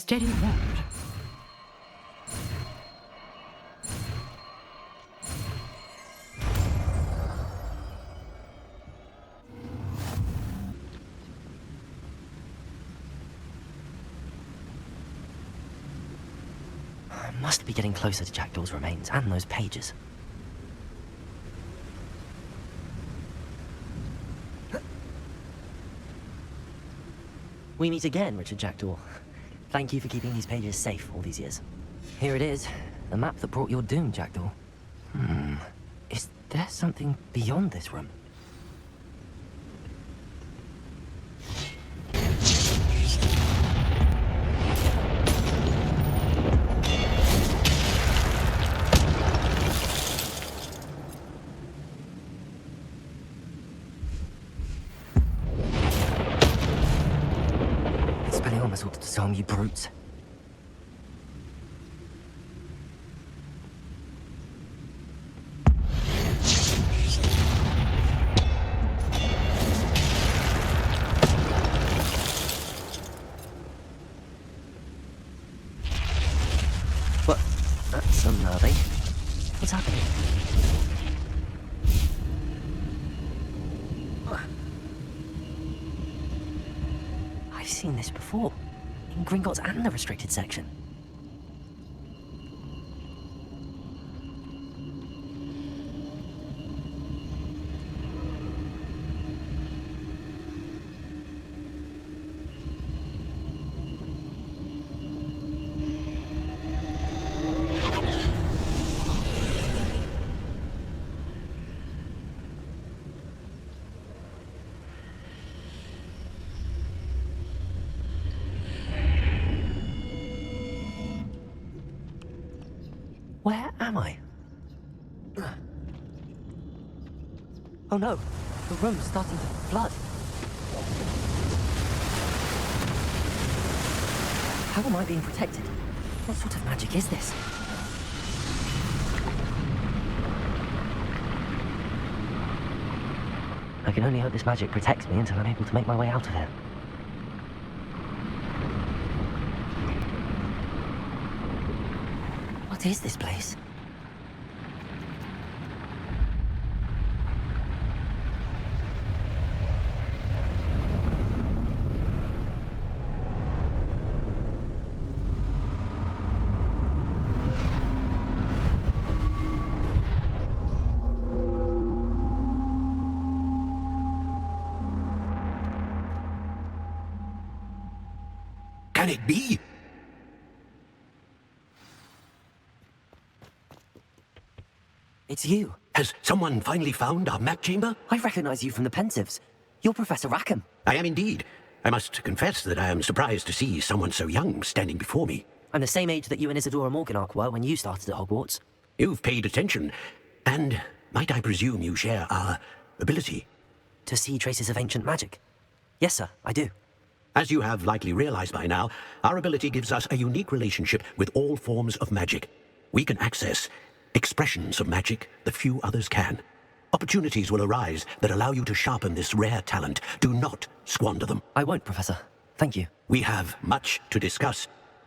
Steady wand. I must be getting closer to Jackdaw's remains and those pages. We meet again, Richard Jackdaw. Thank you for keeping these pages safe all these years. Here it is, the map that brought your doom, Jackdaw. Is there something beyond this room? Disarm you brutes. What? That's unnerving. What's happening? I've seen this before. In Gringotts and the restricted section. Where am I? Oh no, the room's starting to flood. How am I being protected? What sort of magic is this? I can only hope this magic protects me until I'm able to make my way out of here. What is this place? Can it be? It's you. Has someone finally found our map chamber? I recognize you from the Pensives. You're Professor Reckham. I am indeed. I must confess that I am surprised to see someone so young standing before me. I'm the same age that you and Isadora Morganach were when you started at Hogwarts. You've paid attention, and might I presume you share our ability? To see traces of ancient magic? Yes, sir, I do. As you have likely realized by now, our ability gives us a unique relationship with all forms of magic. We can access expressions of magic that few others can. Opportunities will arise that allow you to sharpen this rare talent. Do not squander them. I won't, Professor. Thank you. We have much to discuss.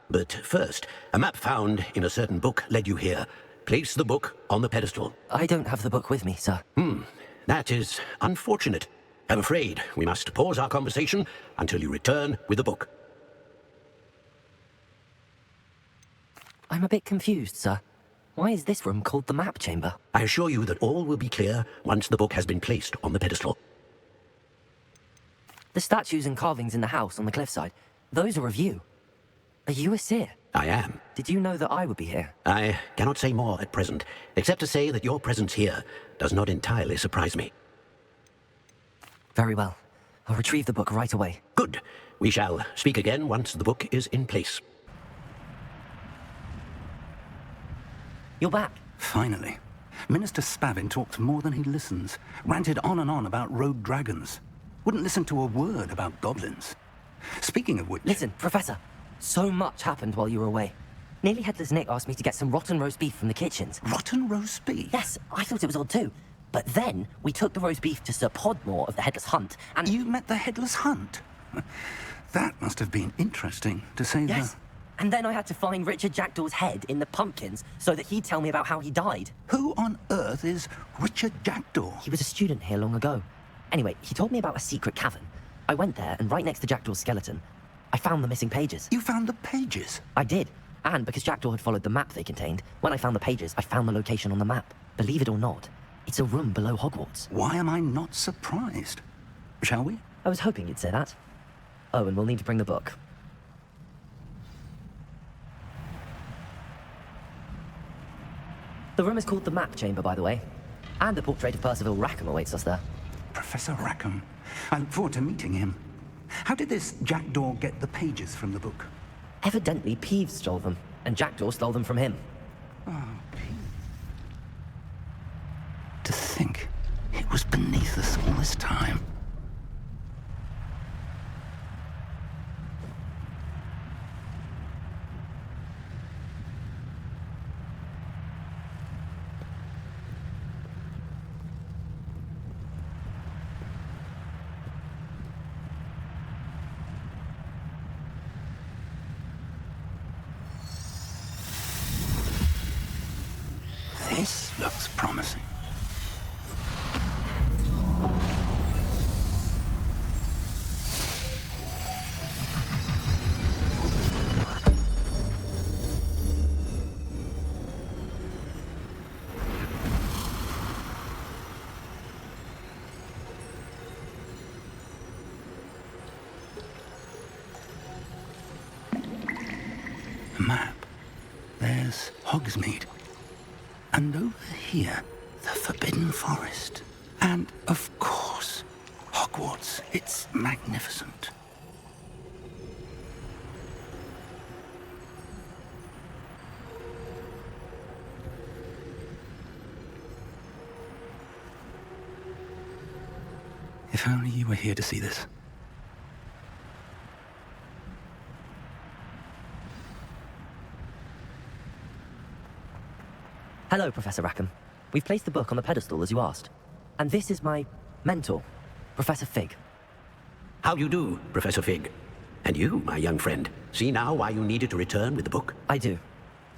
But first, a map found in a certain book led you here. Place the book on the pedestal. I don't have the book with me, sir. That is unfortunate. I'm afraid we must pause our conversation until you return with the book. I'm a bit confused, sir. Why is this room called the map chamber? I assure you that all will be clear once the book has been placed on the pedestal. The statues and carvings in the house on the cliffside, those are of you. Are you a seer? I am. Did you know that I would be here? I cannot say more at present, except to say that your presence here does not entirely surprise me. Very well. I'll retrieve the book right away. Good. We shall speak again once the book is in place. You're back. Finally. Minister Spavin talked more than he listens. Ranted on and on about rogue dragons. Wouldn't listen to a word about goblins. Speaking of which... Listen, Professor. So much happened while you were away. Nearly Headless Nick asked me to get some rotten roast beef from the kitchens. Rotten roast beef? Yes, I thought it was odd too. But then we took the roast beef to Sir Podmore of the Headless Hunt, and... You met the Headless Hunt? That must have been interesting, to say Yes. And then I had to find Richard Jackdaw's head in the pumpkins so that he'd tell me about how he died. Who on earth is Richard Jackdaw? He was a student here long ago. Anyway, he told me about a secret cavern. I went there, and right next to Jackdaw's skeleton, I found the missing pages. You found the pages? I did. And because Jackdaw had followed the map they contained, when I found the pages, I found the location on the map. Believe it or not, it's a room below Hogwarts. Why am I not surprised? Shall we? I was hoping you'd say that. Oh, and we'll need to bring the book. The room is called the Map Chamber, by the way. And the portrait of Percival Reckham awaits us there. Professor Reckham. I look forward to meeting him. How did this Jackdaw get the pages from the book? Evidently, Peeves stole them, and Jackdaw stole them from him. Oh, to think it was beneath us all this time. This looks promising. Map. There's Hogsmeade. And over here, the Forbidden Forest. And, of course, Hogwarts. It's magnificent. If only you were here to see this. Hello, Professor Rackham. We've placed the book on the pedestal as you asked. And this is my mentor, Professor Fig. How do you do, Professor Fig? And you, my young friend, see now why you needed to return with the book? I do.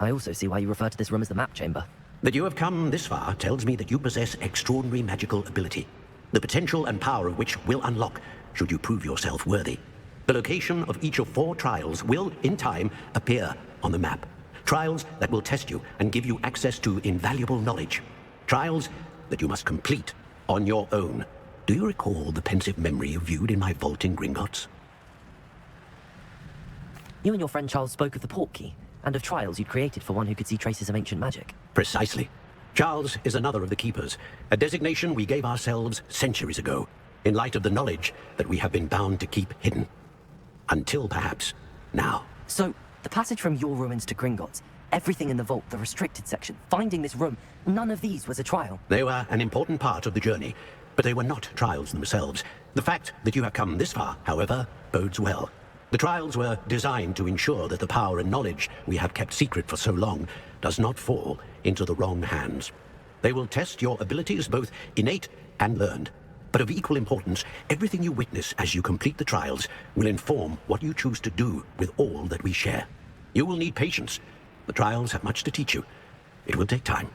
I also see why you refer to this room as the Map Chamber. That you have come this far tells me that you possess extraordinary magical ability, the potential and power of which will unlock should you prove yourself worthy. The location of each of 4 trials will, in time, appear on the map. Trials that will test you and give you access to invaluable knowledge. Trials that you must complete on your own. Do you recall the pensive memory you viewed in my vault in Gringotts? You and your friend Charles spoke of the Portkey, and of trials you'd created for one who could see traces of ancient magic. Precisely. Charles is another of the Keepers, a designation we gave ourselves centuries ago, in light of the knowledge that we have been bound to keep hidden. Until perhaps now. So, the passage from your ruins to Gringotts, everything in the vault, the restricted section, finding this room, none of these was a trial. They were an important part of the journey, but they were not trials themselves. The fact that you have come this far, however, bodes well. The trials were designed to ensure that the power and knowledge we have kept secret for so long does not fall into the wrong hands. They will test your abilities, both innate and learned. But of equal importance, everything you witness as you complete the trials will inform what you choose to do with all that we share. You will need patience. The trials have much to teach you. It will take time.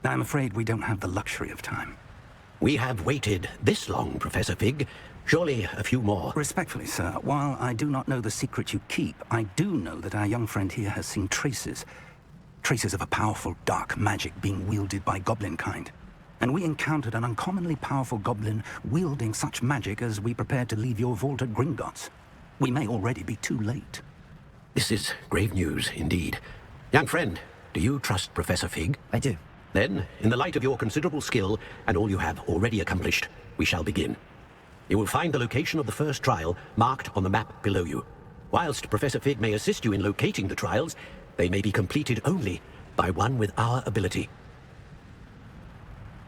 I'm afraid we don't have the luxury of time. We have waited this long, Professor Fig. Surely a few more. Respectfully, sir, while I do not know the secret you keep, I do know that our young friend here has seen traces. Traces of a powerful dark magic being wielded by goblin kind. And we encountered an uncommonly powerful goblin wielding such magic as we prepared to leave your vault at Gringotts. We may already be too late. This is grave news, indeed. Young friend, do you trust Professor Fig? I do. Then, in the light of your considerable skill and all you have already accomplished, we shall begin. You will find the location of the first trial marked on the map below you. Whilst Professor Fig may assist you in locating the trials, they may be completed only by one with our ability.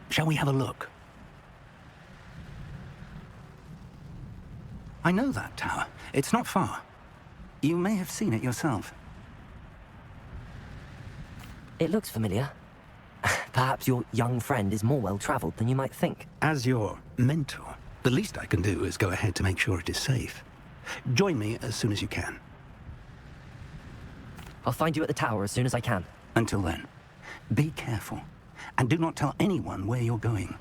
Shall we have a look? I know that tower. It's not far. You may have seen it yourself. It looks familiar. Perhaps your young friend is more well-traveled than you might think. As your mentor, the least I can do is go ahead to make sure it is safe. Join me as soon as you can. I'll find you at the tower as soon as I can. Until then, be careful, and do not tell anyone where you're going.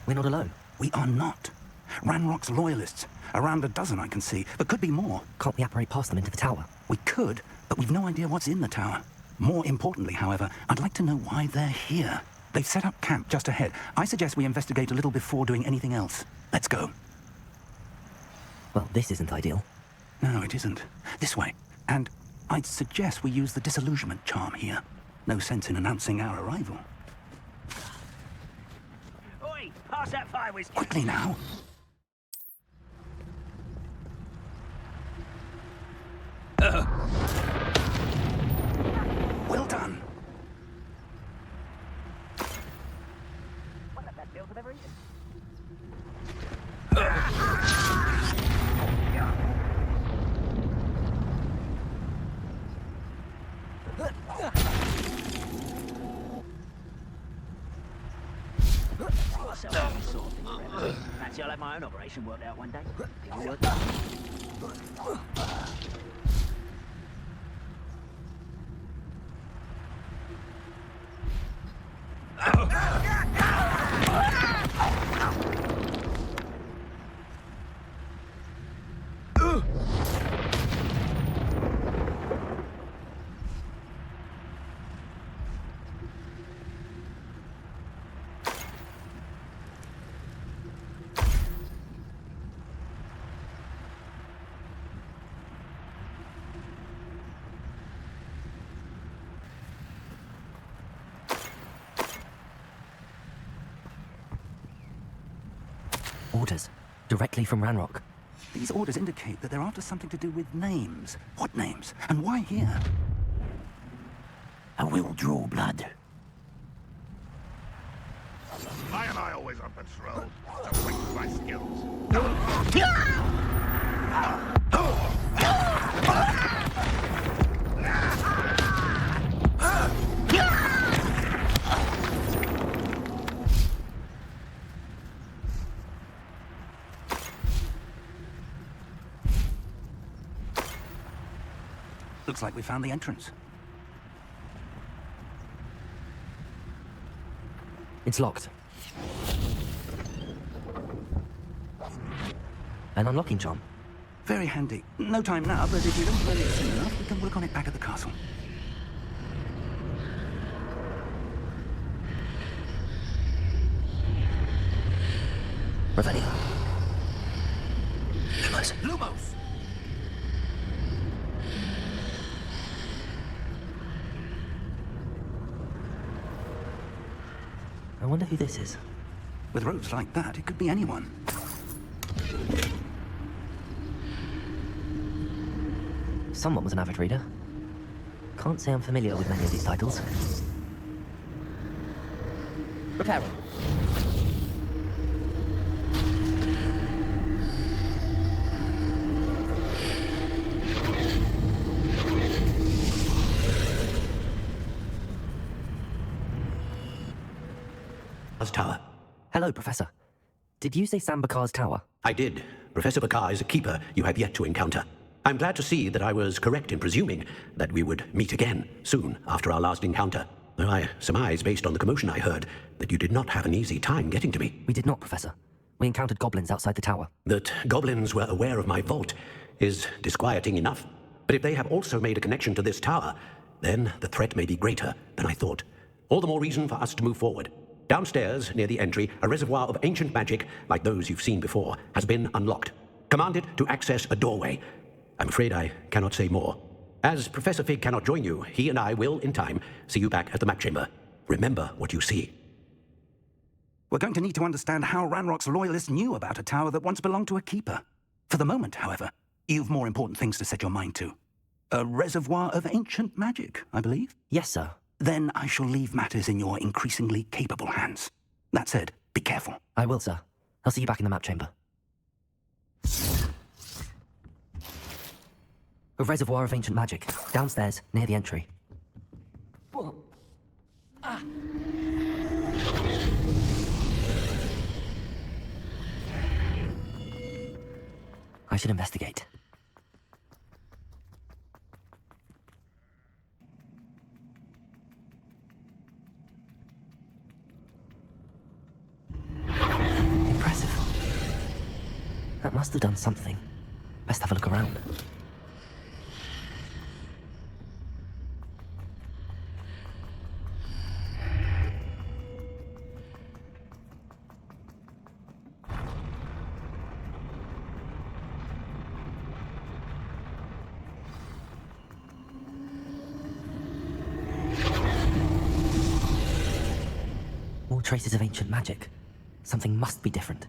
We're not alone. We are not. Ranrock's loyalists. Around a dozen I can see, but could be more. Can't we apparate past them into the tower? We could, but we've no idea what's in the tower. More importantly, however, I'd like to know why they're here. They've set up camp just ahead. I suggest we investigate a little before doing anything else. Let's go. Well, this isn't ideal. No, it isn't. This way. And I'd suggest we use the disillusionment charm here. No sense in announcing our arrival. Oi, pass that fire whiskey. Quickly now. Well done. One of the best meals I've ever eaten. Fancy I'll have my own operation worked out one day. People work. Orders. Directly from Ranrock. These orders indicate that they're after something to do with names. What names? And why here? I will draw blood. Why am I always on patrol? To waste my skills. Looks like we found the entrance. It's locked. An unlocking charm. Very handy. No time now, but if you don't learn it soon enough, we can work on it back at the castle. Revelio. Lumos! I wonder who this is. With robes like that, it could be anyone. Someone was an avid reader. Can't say I'm familiar with many of these titles. Repairing. Tower. Hello, Professor. Did you say Sam Bakar's tower? I did. Professor Bakar is a keeper you have yet to encounter. I'm glad to see that I was correct in presuming that we would meet again soon after our last encounter. Though I surmise, based on the commotion I heard, that you did not have an easy time getting to me. We did not, Professor. We encountered goblins outside the tower. That goblins were aware of my vault is disquieting enough. But if they have also made a connection to this tower, then the threat may be greater than I thought. All the more reason for us to move forward. Downstairs, near the entry, a reservoir of ancient magic, like those you've seen before, has been unlocked. Commanded to access a doorway. I'm afraid I cannot say more. As Professor Fig cannot join you, he and I will, in time, see you back at the map chamber. Remember what you see. We're going to need to understand how Ranrock's loyalists knew about a tower that once belonged to a keeper. For the moment, however, you've more important things to set your mind to. A reservoir of ancient magic, I believe? Yes, sir. Then I shall leave matters in your increasingly capable hands. That said, be careful. I will, sir. I'll see you back in the map chamber. A reservoir of ancient magic. Downstairs, near the entry. should investigate. Impressive. That must have done something. Best have a look around. More traces of ancient magic. Something must be different.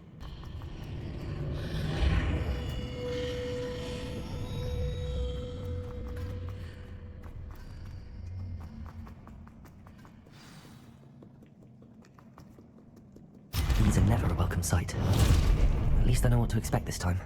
These are never a welcome sight. At least I know what to expect this time.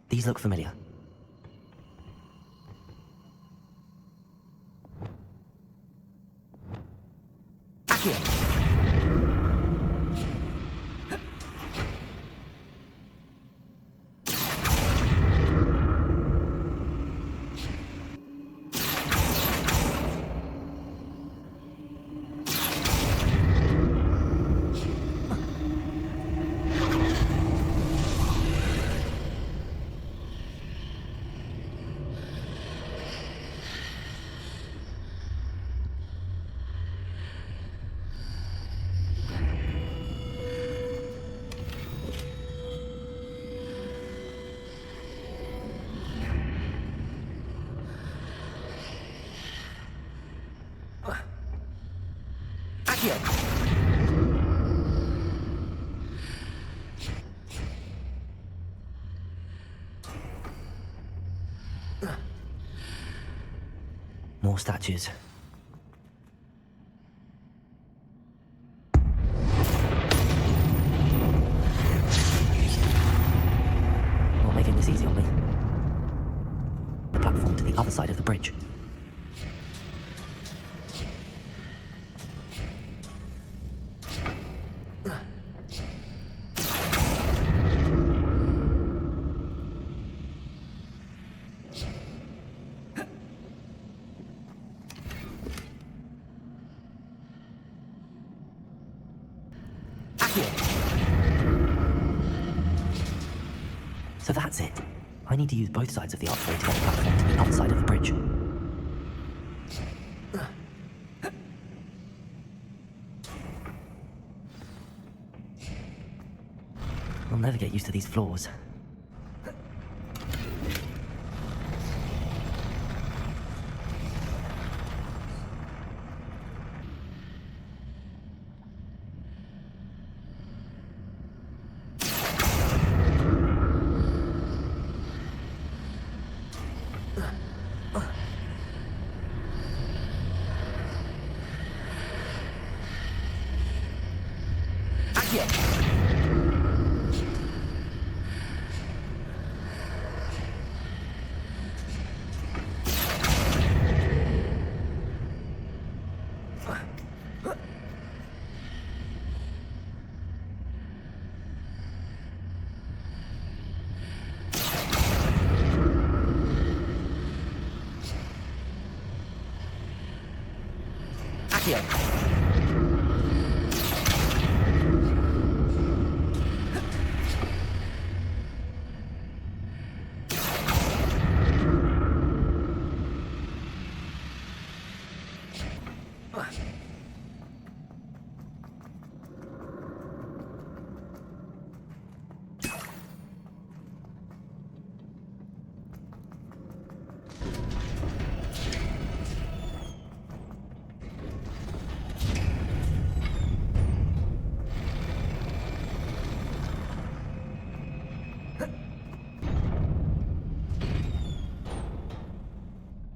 These look familiar. More statues. Not making this easy on me. The platform to the other side of the bridge. So that's it. I need to use both sides of the archway to get the platform to the other side of the bridge. I'll never get used to these floors.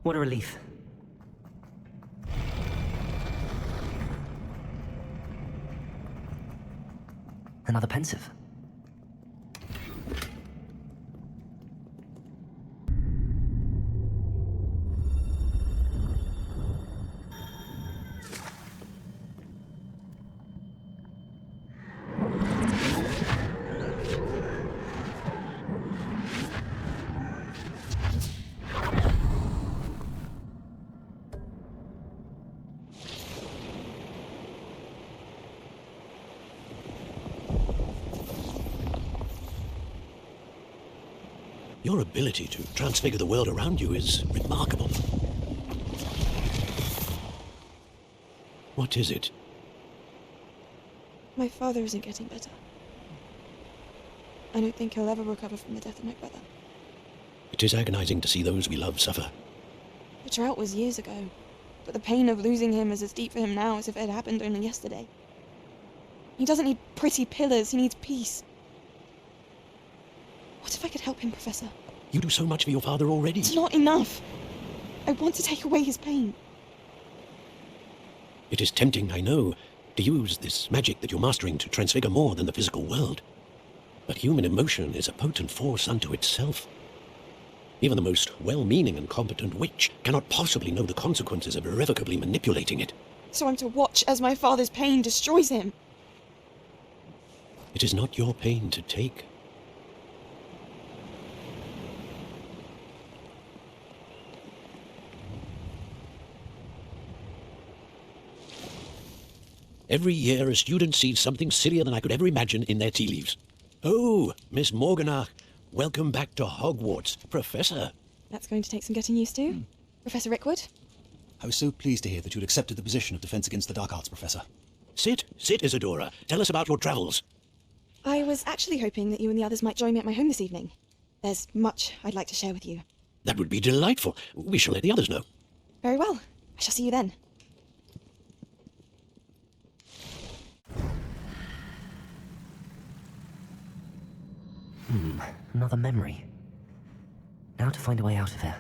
What a relief. Another pensive. Your ability to transfigure the world around you is remarkable. What is it? My father isn't getting better. I don't think he'll ever recover from the death of my brother. It is agonizing to see those we love suffer. The drought was years ago, but the pain of losing him is as deep for him now as if it had happened only yesterday. He doesn't need pretty pillars, he needs peace. What if I could help him, Professor? You do so much for your father already. It's not enough. I want to take away his pain. It is tempting, I know, to use this magic that you're mastering to transfigure more than the physical world. But human emotion is a potent force unto itself. Even the most well-meaning and competent witch cannot possibly know the consequences of irrevocably manipulating it. So I'm to watch as my father's pain destroys him. It is not your pain to take. Every year, a student sees something sillier than I could ever imagine in their tea leaves. Oh, Miss Morganach, welcome back to Hogwarts, Professor. That's going to take some getting used to. Professor Rickwood? I was so pleased to hear that you'd accepted the position of Defense Against the Dark Arts, Professor. Sit, Isadora. Tell us about your travels. I was actually hoping that you and the others might join me at my home this evening. There's much I'd like to share with you. That would be delightful. We shall let the others know. Very well. I shall see you then. Another memory. Now to find a way out of here.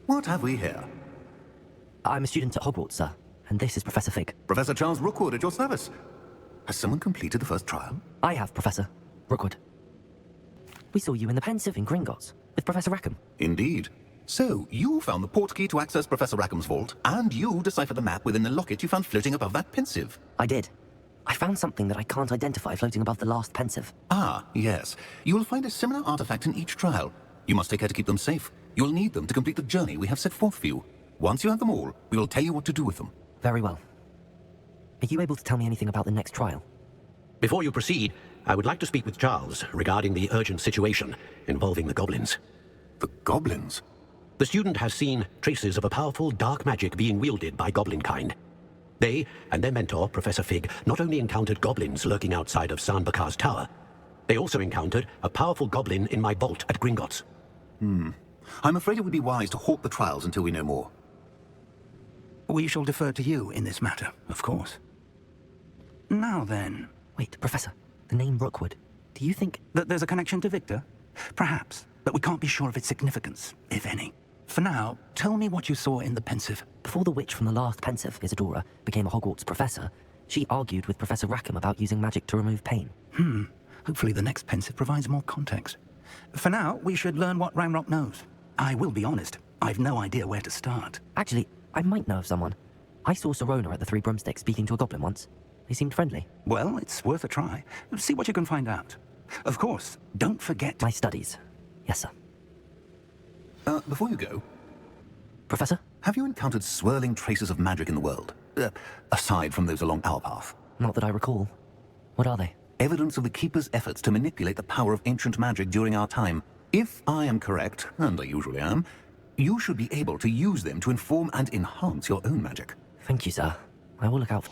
What have we here? I'm a student at Hogwarts, sir, and this is Professor Fig. Professor Charles Rookwood at your service. Has someone completed the first trial? I have, Professor Rookwood. We saw you in the Pensive in Gringotts with Professor Reckham. Indeed. So, you found the portkey to access Professor Rackham's vault, and you deciphered the map within the locket you found floating above that Pensive. I did. I found something that I can't identify floating above the last Pensive. Ah, yes. You will find a similar artifact in each trial. You must take care to keep them safe. You will need them to complete the journey we have set forth for you. Once you have them all, we will tell you what to do with them. Very well. Are you able to tell me anything about the next trial? Before you proceed, I would like to speak with Charles regarding the urgent situation involving the goblins. The goblins? The student has seen traces of a powerful dark magic being wielded by goblin kind. They and their mentor, Professor Fig, not only encountered goblins lurking outside of San Bakar's tower, they also encountered a powerful goblin in my vault at Gringotts. I'm afraid it would be wise to halt the trials until we know more. We shall defer to you in this matter, of course. Now then, Wait, Professor, the name Rookwood. Do you think... that there's a connection to Victor? Perhaps, but we can't be sure of its significance, if any. For now, tell me what you saw in the Pensive. Before the witch from the last Pensive, Isadora, became a Hogwarts professor, she argued with Professor Rackham about using magic to remove pain. Hopefully the next Pensive provides more context. For now, we should learn what Ranrock knows. I will be honest, I've no idea where to start. Actually, I might know of someone. I saw Serona at the Three Broomsticks speaking to a goblin once. They seemed friendly. Well, it's worth a try. See what you can find out. Of course, don't forget... My studies. Yes, sir. Before you go, Professor? have you encountered swirling traces of magic in the world? Aside from those along our path. Not that I recall. What are they? Evidence of the Keeper's efforts to manipulate the power of ancient magic during our time. If I am correct, and I usually am, you should be able to use them to inform and enhance your own magic. Thank you, sir. I will look out for...